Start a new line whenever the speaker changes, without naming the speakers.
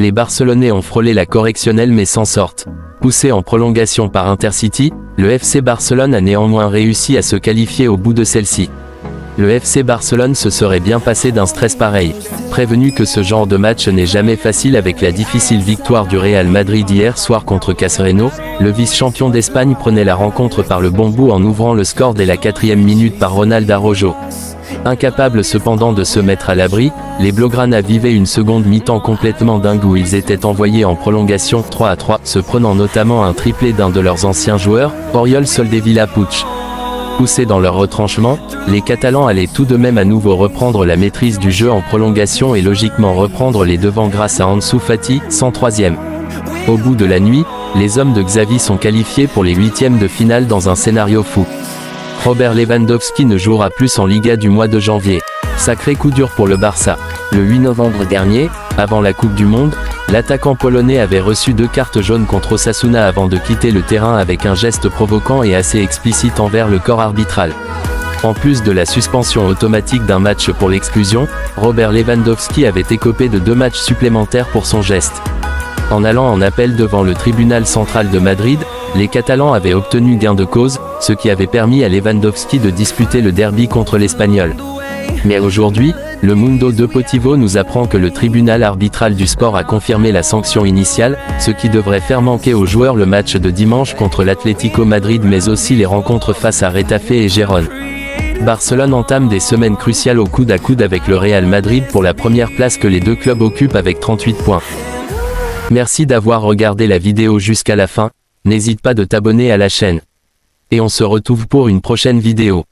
Les Barcelonais ont frôlé la correctionnelle mais s'en sortent. Poussé en prolongation par Intercity, le FC Barcelone a néanmoins réussi à se qualifier au bout de celle-ci. Le FC Barcelone se serait bien passé d'un stress pareil. Prévenu que ce genre de match n'est jamais facile avec la difficile victoire du Real Madrid hier soir contre Casreno, le vice-champion d'Espagne prenait la rencontre par le bon bout en ouvrant le score dès la 4e minute par Ronald Araujo. Incapables cependant de se mettre à l'abri, les Blaugrana vivaient une seconde mi-temps complètement dingue où ils étaient envoyés en prolongation 3-3, se prenant notamment un triplé d'un de leurs anciens joueurs, Oriol Soldevilla Puig. Poussés dans leur retranchement, les Catalans allaient tout de même à nouveau reprendre la maîtrise du jeu en prolongation et logiquement reprendre les devants grâce à Ansu Fati, 103e. Au bout de la nuit, les hommes de Xavi sont qualifiés pour les huitièmes de finale dans un scénario fou. Robert Lewandowski ne jouera plus en Liga du mois de janvier. Sacré coup dur pour le Barça. Le 8 novembre dernier, avant la Coupe du Monde, l'attaquant polonais avait reçu 2 cartes jaunes contre Osasuna avant de quitter le terrain avec un geste provoquant et assez explicite envers le corps arbitral. En plus de la suspension automatique d'un match pour l'exclusion, Robert Lewandowski avait écopé de 2 matchs supplémentaires pour son geste. En allant en appel devant le tribunal central de Madrid, les Catalans avaient obtenu gain de cause, ce qui avait permis à Lewandowski de disputer le derby contre l'Espagnol. Mais aujourd'hui, le Mundo Deportivo nous apprend que le tribunal arbitral du sport a confirmé la sanction initiale, ce qui devrait faire manquer aux joueurs le match de dimanche contre l'Atlético Madrid mais aussi les rencontres face à Retafe et Gérone. Barcelone entame des semaines cruciales au coude à coude avec le Real Madrid pour la première place que les deux clubs occupent avec 38 points. Merci d'avoir regardé la vidéo jusqu'à la fin, n'hésite pas de t'abonner à la chaîne. Et on se retrouve pour une prochaine vidéo.